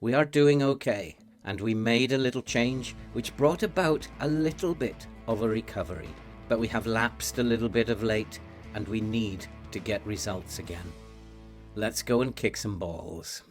We are doing okay, and we made a little change which brought about a little bit of a recovery. But we have lapsed a little bit of late, and we need to get results again. Let's go and kick some balls.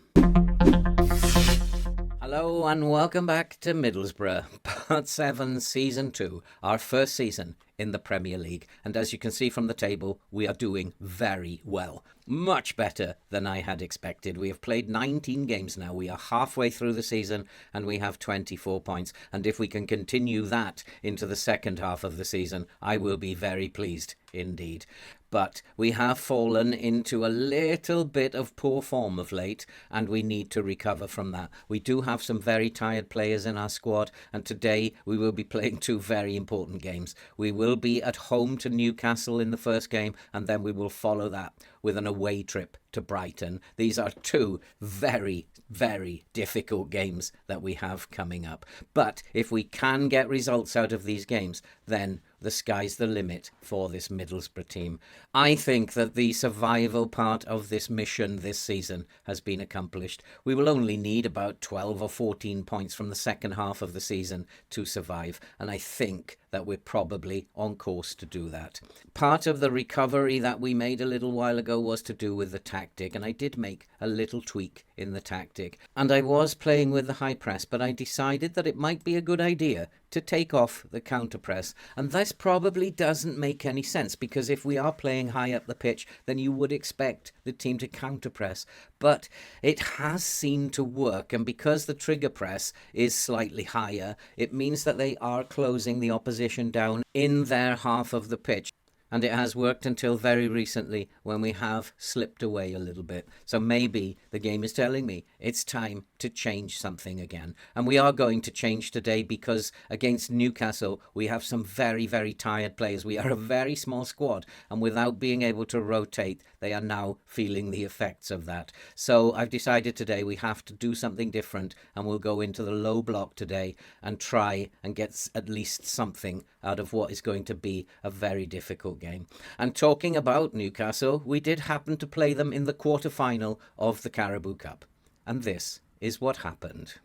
Hello and welcome back to Middlesbrough, Part 7, Season 2, our first season in the Premier League. And as you can see from the table, we are doing very well. Much better than I had expected. We have played 19 games now. We are halfway through the season and we have 24 points. And if we can continue that into the second half of the season, I will be very pleased indeed. But we have fallen into a little bit of poor form of late, and we need to recover from that. We do have some very tired players in our squad, and today we will be playing two very important games. We will be at home to Newcastle in the first game, and then we will follow that with an away trip to Brighton. These are two very, very difficult games that we have coming up. But if we can get results out of these games, then the sky's the limit for this Middlesbrough team. I think that the survival part of this mission this season has been accomplished. We will only need about 12 or 14 points from the second half of the season to survive, and I think that we're probably on course to do that. Part of the recovery that we made a little while ago was to do with the tactic, and I did make a little tweak in the tactic. And I was playing with the high press, but I decided that it might be a good idea to take off the counter press. And this probably doesn't make any sense, because if we are playing high up the pitch, then you would expect the team to counter press. But it has seemed to work, and because the trigger press is slightly higher, it means that they are closing the opposition down in their half of the pitch. And it has worked until very recently when we have slipped away a little bit. So maybe the game is telling me it's time to change something again. And we are going to change today, because against Newcastle, we have some very, very tired players. We are a very small squad, and without being able to rotate, they are now feeling the effects of that. So I've decided today we have to do something different, and we'll go into the low block today and try and get at least something out of what is going to be a very difficult game. And talking about Newcastle, we did happen to play them in the quarter-final of the Carabao Cup. And this is what happened.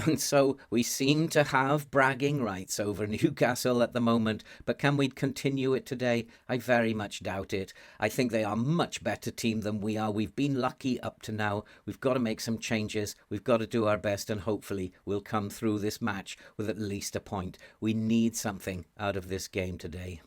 And so we seem to have bragging rights over Newcastle at the moment, but can we continue it today? I very much doubt it. I think they are a much better team than we are. We've been lucky up to now. We've got to make some changes. We've got to do our best, and hopefully we'll come through this match with at least a point. We need something out of this game today.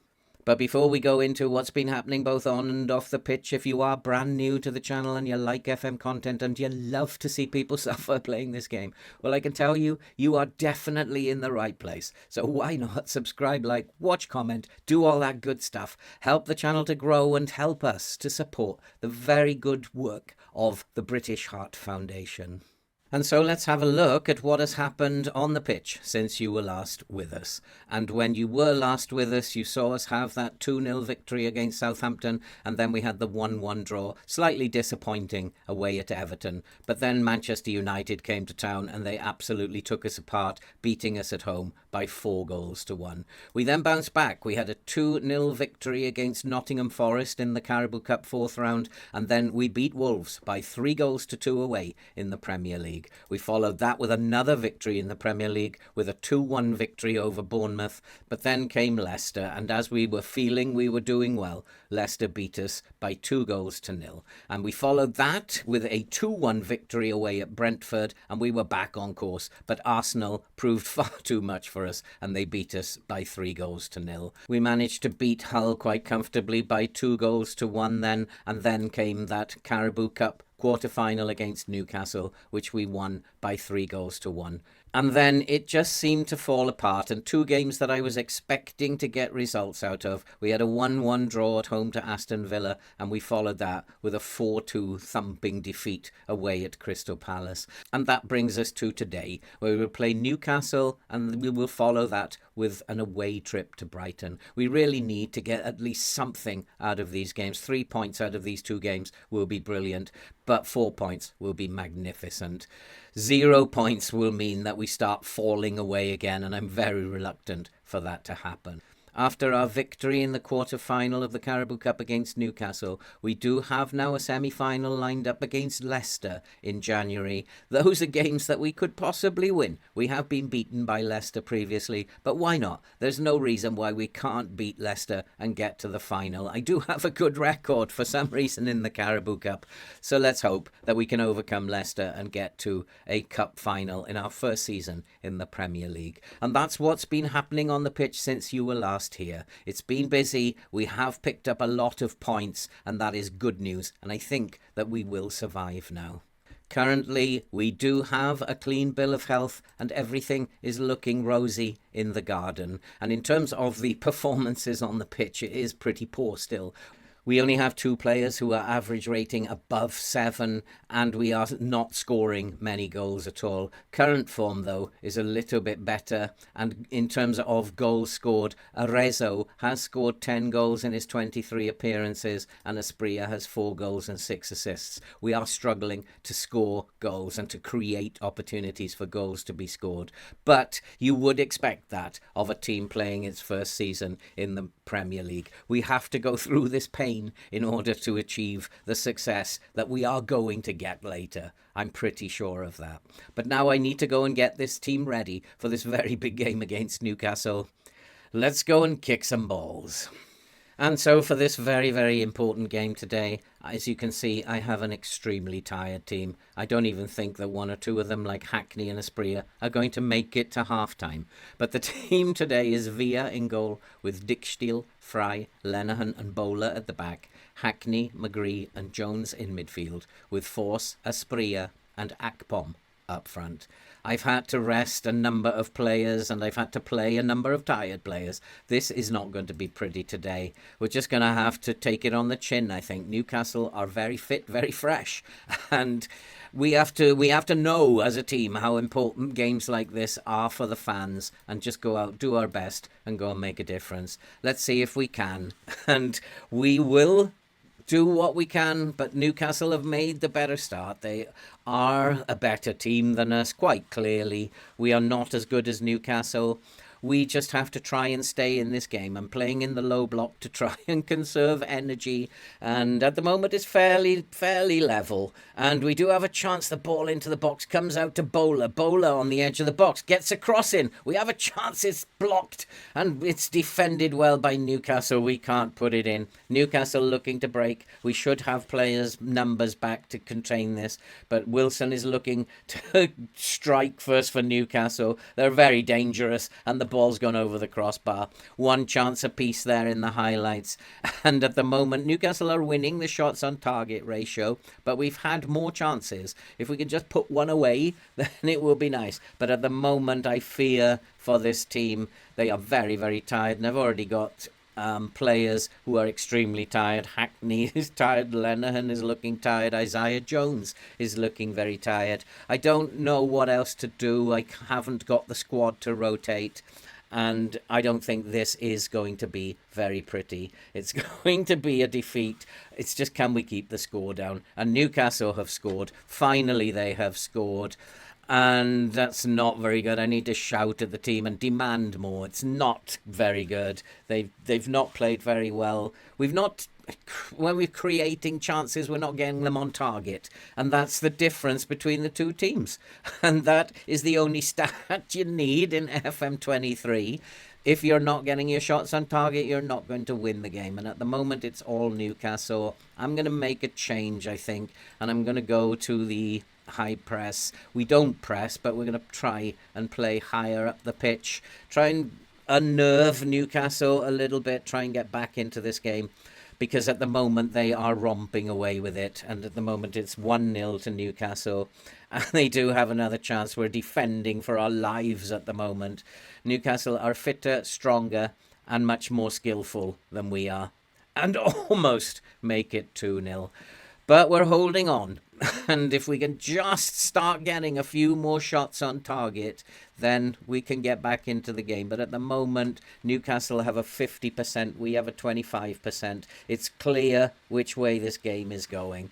But before we go into what's been happening both on and off the pitch, if you are brand new to the channel and you like FM content and you love to see people suffer playing this game, well, I can tell you, you are definitely in the right place. So why not subscribe, like, watch, comment, do all that good stuff. Help the channel to grow and help us to support the very good work of the British Heart Foundation. And so let's have a look at what has happened on the pitch since you were last with us. And when you were last with us, you saw us have that 2-0 victory against Southampton, and then we had the 1-1 draw, slightly disappointing away at Everton. But then Manchester United came to town and they absolutely took us apart, beating us at home by 4-1. We then bounced back. We had a 2-0 victory against Nottingham Forest in the Carabao Cup fourth round, and then we beat Wolves by 3-2 away in the Premier League. League. We followed that with another victory in the Premier League with a 2-1 victory over Bournemouth, but then came Leicester, and as we were feeling we were doing well, Leicester beat us by 2-0. And we followed that with a 2-1 victory away at Brentford, and we were back on course, but Arsenal proved far too much for us, and they beat us by 3-0. We managed to beat Hull quite comfortably by 2-1 then, and then came that Carabao Cup quarter-final against Newcastle, which we won by 3-1. And then it just seemed to fall apart, and 2 games that I was expecting to get results out of. We had a 1-1 draw at home to Aston Villa, and we followed that with a 4-2 thumping defeat away at Crystal Palace. And that brings us to today, where we will play Newcastle, and we will follow that with an away trip to Brighton. We really need to get at least something out of these games. 3 points out of these 2 games will be brilliant, but 4 points will be magnificent. 0 points will mean that we start falling away again, and I'm very reluctant for that to happen. After our victory in the quarter-final of the Carabao Cup against Newcastle, we do have now a semi-final lined up against Leicester in January. Those are games that we could possibly win. We have been beaten by Leicester previously, but why not? There's no reason why we can't beat Leicester and get to the final. I do have a good record for some reason in the Carabao Cup, so let's hope that we can overcome Leicester and get to a cup final in our first season in the Premier League. And that's what's been happening on the pitch since you were last here. It's been busy. We have picked up a lot of points, and that is good news, and I think that we will survive now. Currently, we do have a clean bill of health, and everything is looking rosy in the garden. And in terms of the performances on the pitch, it is pretty poor still. We only have 2 players who are average rating above 7, and we are not scoring many goals at all. Current form, though, is a little bit better, and in terms of goals scored, Arezzo has scored 10 goals in his 23 appearances, and Asprilla has 4 goals and 6 assists. We are struggling to score goals and to create opportunities for goals to be scored, but you would expect that of a team playing its first season in the Premier League. We have to go through this pain in order to achieve the success that we are going to get later. I'm pretty sure of that. But now I need to go and get this team ready for this very big game against Newcastle. Let's go and kick some balls. And so for this very, very important game today, as you can see, I have an extremely tired team. I don't even think that 1 or 2 of them, like Hackney and Asprilla, are going to make it to half-time. But the team today is Villa in goal, with Dickstiel, Fry, Lenihan and Bowler at the back, Hackney, McGree and Jones in midfield, with Force, Asprilla and Akpom up front. I've had to rest a number of players, and I've had to play a number of tired players. This is not going to be pretty today. We're just going to have to take it on the chin, I think. Newcastle are very fit, very fresh, and we have to know as a team how important games like this are for the fans, and just go out, do our best, and go and make a difference. Let's see if we can, and we will do what we can, but Newcastle have made the better start. They are a better team than us, quite clearly. We are not as good as Newcastle. We just have to try and stay in this game. I'm playing in the low block to try and conserve energy, and at the moment it's fairly level, and we do have a chance. The ball into the box comes out to Bowler. Bowler on the edge of the box gets a cross in. We have a chance. It's blocked, and it's defended well by Newcastle. We can't put it in. Newcastle looking to break. We should have players' numbers back to contain this, but Wilson is looking to strike first for Newcastle. They're very dangerous, and the ball's gone over the crossbar. 1 chance apiece there in the highlights, and at the moment Newcastle are winning the shots on target ratio, but we've had more chances. If we could just put 1 away, then it will be nice, but at the moment I fear for this team. They are very, very tired, and I've already got players who are extremely tired. Hackney is tired, Lenihan is looking tired, Isaiah Jones is looking very tired. I don't know what else to do. I haven't got the squad to rotate, and I don't think this is going to be very pretty. It's going to be a defeat. It's just, can we keep the score down? And Newcastle have scored. Finally they have scored. And that's not very good. I need to shout at the team and demand more. It's not very good. They've not played very well. We've not when we're creating chances, we're not getting them on target, and that's the difference between the two teams. And that is the only stat you need in FM23. If you're not getting your shots on target, you're not going to win the game. And at the moment, it's all Newcastle. I'm going to make a change, I think, and I'm going to go to the high press. We don't press, but we're going to try and play higher up the pitch. Try and unnerve Newcastle a little bit. Try and get back into this game. Because at the moment they are romping away with it. And at the moment it's 1-0 to Newcastle. And they do have another chance. We're defending for our lives at the moment. Newcastle are fitter, stronger, and much more skillful than we are. And almost make it 2-0. But we're holding on. And if we can just start getting a few more shots on target, then we can get back into the game. But at the moment, Newcastle have a 50%, we have a 25%. It's clear which way this game is going.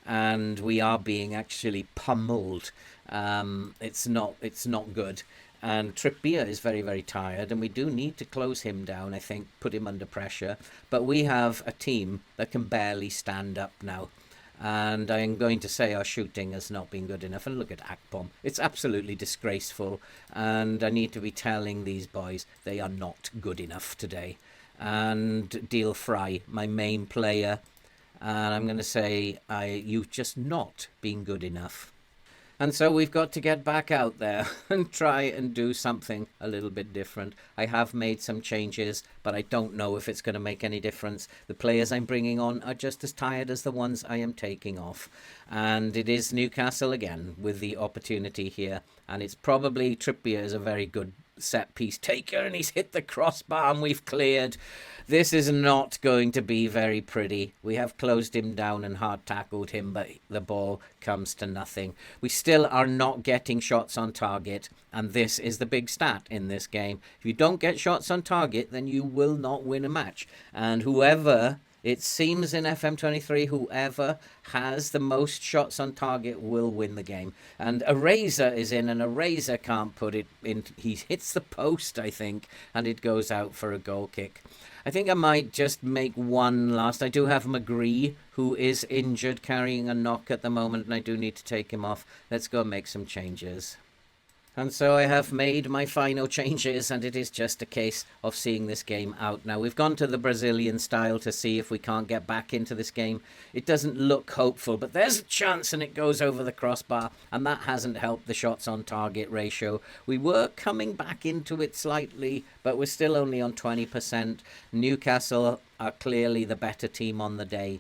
And we are being actually pummeled. It's not good. And Trippier is very, very tired, and we do need to close him down, I think, put him under pressure. But we have a team that can barely stand up now. And I'm going to say our shooting has not been good enough. And look at Akpom. It's absolutely disgraceful. And I need to be telling these boys they are not good enough today. And Deal Fry, my main player. And I'm going to say you've just not been good enough. And so we've got to get back out there and try and do something a little bit different. I have made some changes, but I don't know if it's going to make any difference. The players I'm bringing on are just as tired as the ones I am taking off. And it is Newcastle again with the opportunity here. And it's probably Trippier is a very good set piece taker, and he's hit the crossbar and we've cleared. This is not going to be very pretty. We have closed him down and hard tackled him, but the ball comes to nothing. We still are not getting shots on target, and this is the big stat in this game. If you don't get shots on target, then you will not win a match. And whoever, it seems in FM23, whoever has the most shots on target will win the game. And Eraser is in, and Eraser can't put it in. He hits the post, I think, and it goes out for a goal kick. I think I might just make one last. I do have McGree, who is injured, carrying a knock at the moment, and I do need to take him off. Let's go and make some changes. And so I have made my final changes, and it is just a case of seeing this game out. Now, we've gone to the Brazilian style to see if we can't get back into this game. It doesn't look hopeful, but there's a chance, and it goes over the crossbar, and that hasn't helped the shots on target ratio. We were coming back into it slightly, but we're still only on 20%. Newcastle are clearly the better team on the day.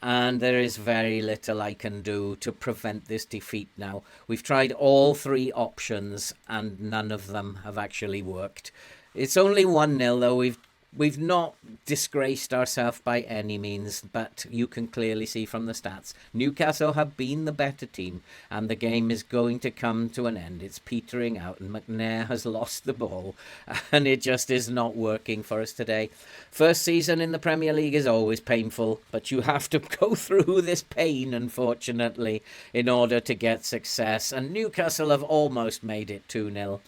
And there is very little I can do to prevent this defeat now. We've tried all three options and none of them have actually worked. It's only 1-0 though. We've not disgraced ourselves by any means, but you can clearly see from the stats, Newcastle have been the better team, and the game is going to come to an end. It's petering out, and McNair has lost the ball, and it just is not working for us today. First season in the Premier League is always painful, but you have to go through this pain, unfortunately, in order to get success, and Newcastle have almost made it 2-0.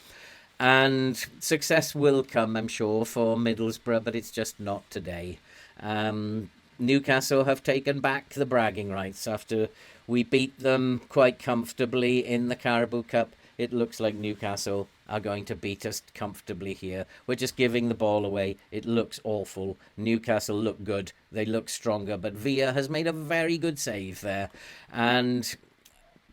And success will come, I'm sure, for Middlesbrough, but it's just not today. Newcastle have taken back the bragging rights after we beat them quite comfortably in the Carabao Cup. It looks like Newcastle are going to beat us comfortably here. We're just giving the ball away. It looks awful. Newcastle look good. They look stronger, but Villa has made a very good save there. And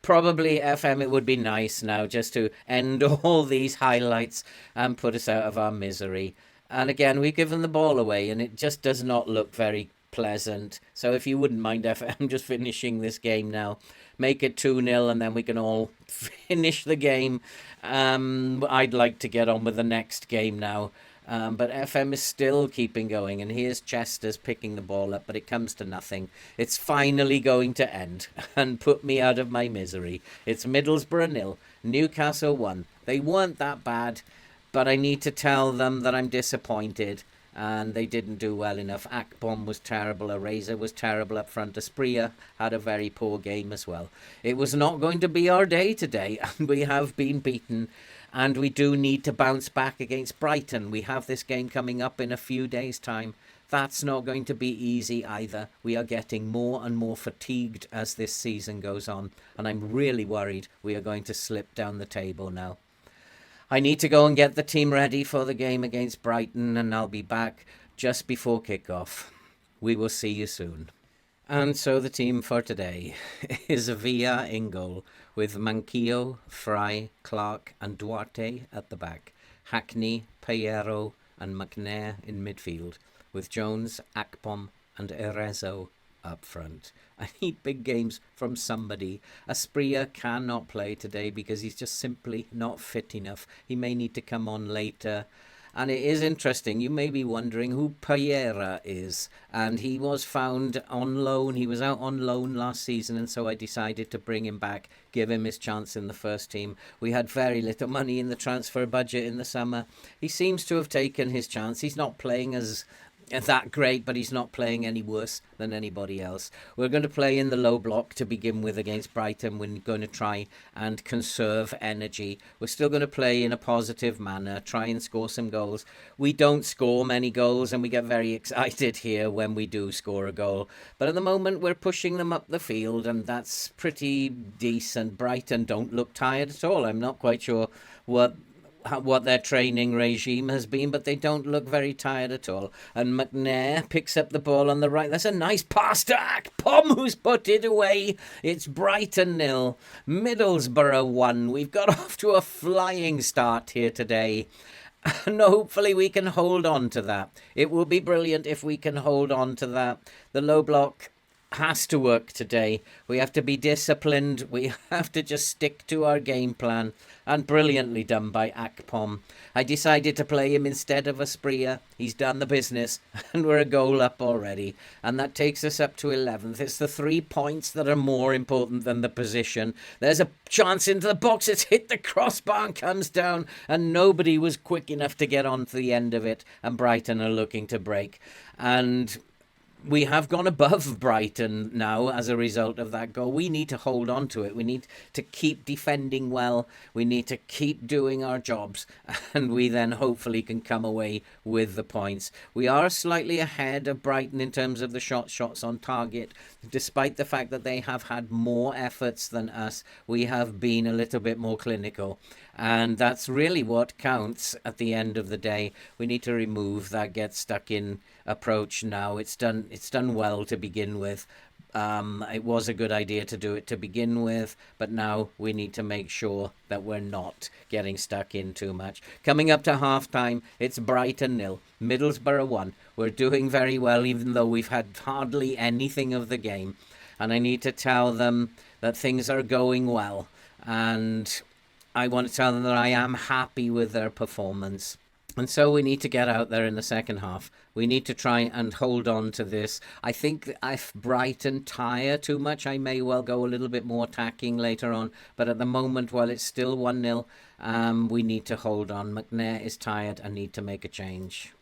probably FM, it would be nice now just to end all these highlights and put us out of our misery. And again, we've given the ball away and it just does not look very pleasant. So if you wouldn't mind FM just finishing this game now, make it 2-0 and then we can all finish the game. I'd like to get on with the next game now. But FM is still keeping going, and here's Chester's picking the ball up, but it comes to nothing. It's finally going to end and put me out of my misery. It's Middlesbrough 0, Newcastle 1. They weren't that bad, but I need to tell them that I'm disappointed. and they didn't do well enough. Akpom was terrible, Areza was terrible up front, Asprilla had a very poor game as well. It was not going to be our day today, and we have been beaten, and we do need to bounce back against Brighton. We have this game coming up in a few days' time. That's not going to be easy either. We are getting more and more fatigued as this season goes on, and I'm really worried we are going to slip down the table now. I need to go and get the team ready for the game against Brighton, and I'll be back just before kickoff. We will see you soon. And so the team for today is Villa in goal, with Manquillo, Fry, Clark and Duarte at the back, Hackney, Payero and McNair in midfield, with Jones, Akpom and Erezo up front. I need big games from somebody. Asprilla cannot play today because he's just simply not fit enough. He may need to come on later. And it is interesting, you may be wondering who Payera is. And he was found on loan. He was out on loan last season, and so I decided to bring him back, give him his chance in the first team. We had very little money in the transfer budget in the summer. He seems to have taken his chance. He's not playing as that great, but he's not playing any worse than anybody else. We're going to play in the low block to begin with against Brighton. We're going to try and conserve energy. We're still going to play in a positive manner, try and score some goals. We don't score many goals, and we get very excited here when we do score a goal. But at the moment, we're pushing them up the field, and that's pretty decent. Brighton don't look tired at all. I'm not quite sure what their training regime has been, but they don't look very tired at all. And McNair picks up the ball on the right. That's a nice pass to Akpom, who's put it away. It's Brighton 0, Middlesbrough 1. We've got off to a flying start here today, and hopefully we can hold on to that. It will be brilliant if we can hold on to that. The low block has to work today. We have to be disciplined. We have to just stick to our game plan. And brilliantly done by Akpom. I decided to play him instead of Asprilla. He's done the business, and we're a goal up already. And that takes us up to 11th. It's the 3 points that are more important than the position. There's a chance into the box. It's hit the crossbar and comes down, and nobody was quick enough to get on to the end of it. And Brighton are looking to break. And we have gone above Brighton now as a result of that goal. We need to hold on to it. We need to keep defending well. We need to keep doing our jobs, and we then hopefully can come away with the points. We are slightly ahead of Brighton in terms of the shots on target. Despite the fact that they have had more efforts than us, we have been a little bit more clinical. And that's really what counts at the end of the day. We need to remove that get stuck in approach now. It's done well to begin with. It was a good idea to do it to begin with, but now we need to make sure that we're not getting stuck in too much. Coming up to half-time, it's Brighton 0, Middlesbrough 1. We're doing very well, even though we've had hardly anything of the game. And I need to tell them that things are going well. And I want to tell them that I am happy with their performance. And so we need to get out there in the second half. We need to try and hold on to this. I think if Brighton tire too much, I may well go a little bit more attacking later on. But at the moment, while it's still 1-0, we need to hold on. McNair is tired and need to make a change.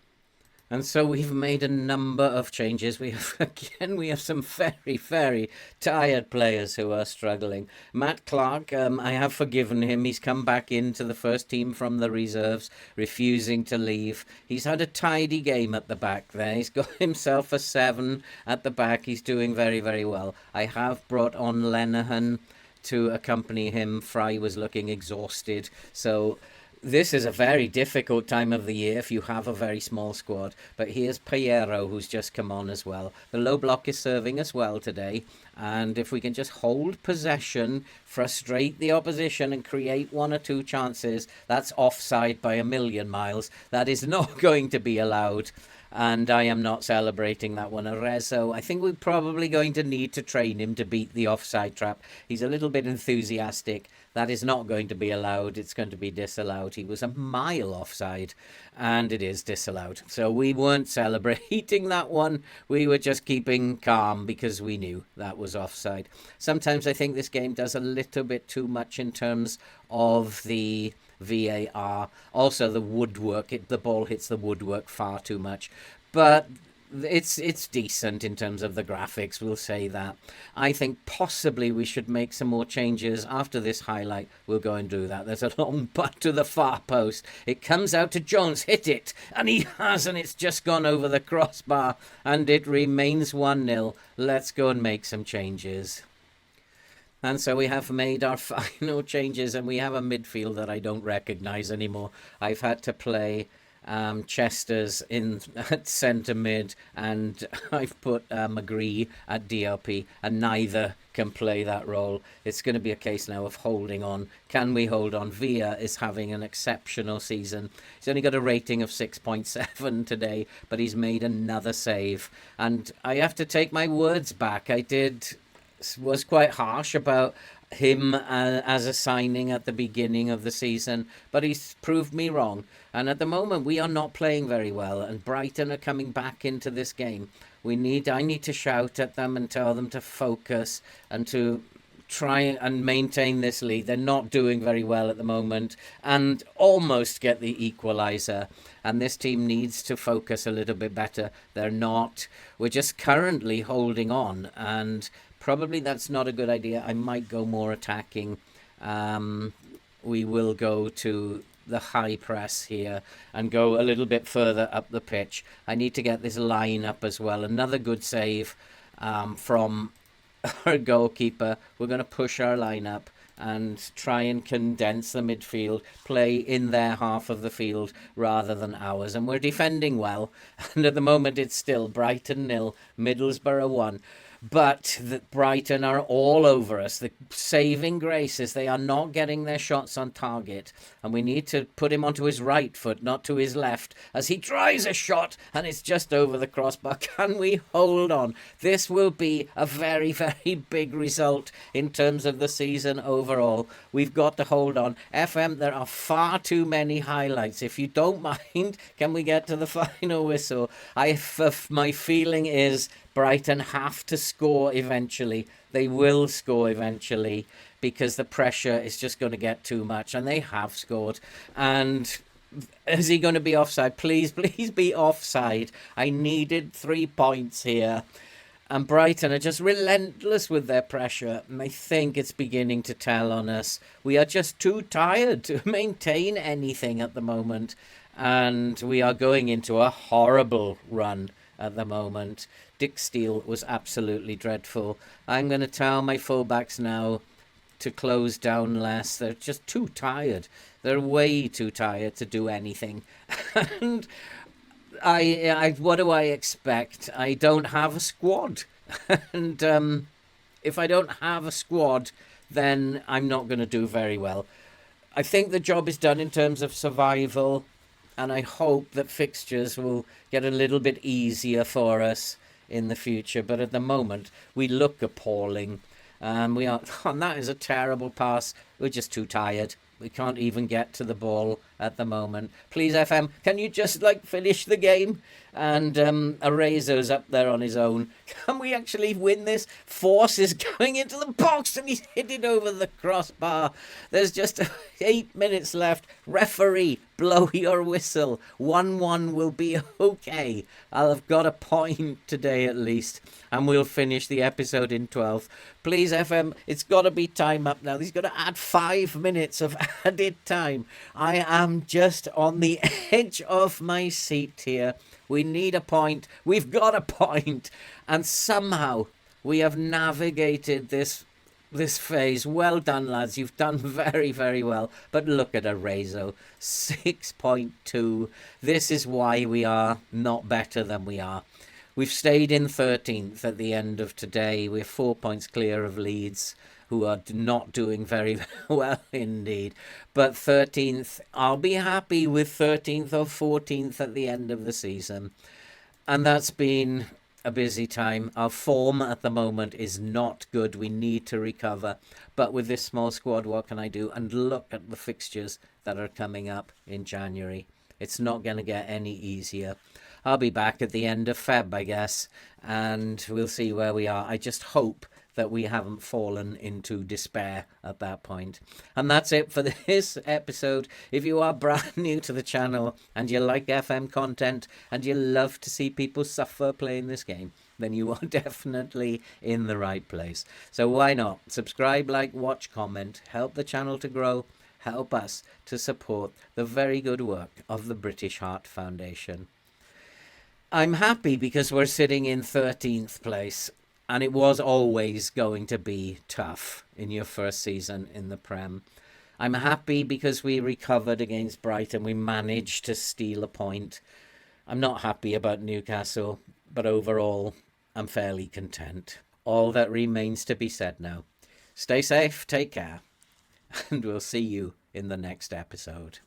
And so we've made a number of changes. We have some very, very tired players who are struggling. Matt Clark, I have forgiven him. He's come back into the first team from the reserves, refusing to leave. He's had a tidy game at the back there. He's got himself a 7 at the back. He's doing very, very well. I have brought on Lenihan to accompany him. Fry was looking exhausted. So this is a very difficult time of the year if you have a very small squad. But here's Payero, who's just come on as well. The low block is serving us well today. And if we can just hold possession, frustrate the opposition and create 1 or 2 chances, that's offside by a million miles. That is not going to be allowed. And I am not celebrating that one. Arezzo, I think we're probably going to need to train him to beat the offside trap. He's a little bit enthusiastic. That is not going to be allowed. It's going to be disallowed. He was a mile offside, and it is disallowed. So we weren't celebrating that one. We were just keeping calm because we knew that was offside. Sometimes I think this game does a little bit too much in terms of the VAR. Also, the woodwork, the ball hits the woodwork far too much. But it's decent in terms of the graphics, we'll say that. I think possibly we should make some more changes after this highlight. We'll go and do that. There's a long butt to the far post. It comes out to Jones, hit it, and he has, and it's just gone over the crossbar, and it remains 1-0. Let's go and make some changes. And so we have made our final changes, and we have a midfield that I don't recognise anymore. I've had to play Chester's in at centre mid, and I've put McGree at DLP, and neither can play that role. It's going to be a case now of holding on. Can we hold on? Villa is having an exceptional season. He's only got a rating of 6.7 today, but he's made another save. And I have to take my words back. Was quite harsh about him as a signing at the beginning of the season, but he's proved me wrong. And at the moment we are not playing very well, and Brighton are coming back into this game. I need to shout at them and tell them to focus and to try and maintain this lead. They're not doing very well at the moment, and almost get the equaliser. And this team needs to focus a little bit better. They're not. We're just currently holding on, and probably that's not a good idea. I might go more attacking. We will go to the high press here and go a little bit further up the pitch. I need to get this line up as well. Another good save from our goalkeeper. We're going to push our line up and try and condense the midfield, play in their half of the field rather than ours. And we're defending well. And at the moment it's still Brighton 0, Middlesbrough 1. But Brighton are all over us. The saving grace is they are not getting their shots on target. And we need to put him onto his right foot, not to his left, as he tries a shot and it's just over the crossbar. Can we hold on? This will be a very, very big result in terms of the season overall. We've got to hold on. FM, there are far too many highlights. If you don't mind, can we get to the final whistle? My feeling is Brighton have to score eventually. They will score eventually because the pressure is just going to get too much. And they have scored. And is he going to be offside? Please, please be offside. I needed 3 points here. And Brighton are just relentless with their pressure. And I think it's beginning to tell on us. We are just too tired to maintain anything at the moment. And we are going into a horrible run at the moment. Dick Steele was absolutely dreadful. I'm going to tell my fullbacks now to close down less. They're just too tired. They're way too tired to do anything. And what do I expect? I don't have a squad. And if I don't have a squad, then I'm not going to do very well. I think the job is done in terms of survival, and I hope that fixtures will get a little bit easier for us in the future. But at the moment, we look appalling. And that is a terrible pass. We're just too tired. We can't even get to the ball at the moment. Please, FM, can you just finish the game? And Arezo's up there on his own. Can we actually win this? Force is going into the box and he's hit it over the crossbar. There's just 8 minutes left. Referee, blow your whistle. 1-1 will be okay. I'll have got a point today at least. And we'll finish the episode in 12th. Please, FM, it's got to be time up now. He's got to add 5 minutes of added time. I am just on the edge of my seat here. We need a point. We've got a point. And somehow we have navigated this phase. Well done, lads. You've done very, very well. But look at Arezo. 6.2. This is why we are not better than we are. We've stayed in 13th at the end of today. We're 4 points clear of Leeds, who are not doing very well indeed. But 13th, I'll be happy with 13th or 14th at the end of the season. And that's been a busy time. Our form at the moment is not good. We need to recover. But with this small squad, what can I do? And look at the fixtures that are coming up in January. It's not going to get any easier. I'll be back at the end of Feb, I guess, and we'll see where we are. I just hope that we haven't fallen into despair at that point. And that's it for this episode. If you are brand new to the channel and you like FM content and you love to see people suffer playing this game, then you are definitely in the right place. So why not subscribe, like, watch, comment, help the channel to grow, help us to support the very good work of the British Heart Foundation. I'm happy because we're sitting in 13th place, and it was always going to be tough in your first season in the Prem. I'm happy because we recovered against Brighton. We managed to steal a point. I'm not happy about Newcastle, but overall, I'm fairly content. All that remains to be said now. Stay safe, take care, and we'll see you in the next episode.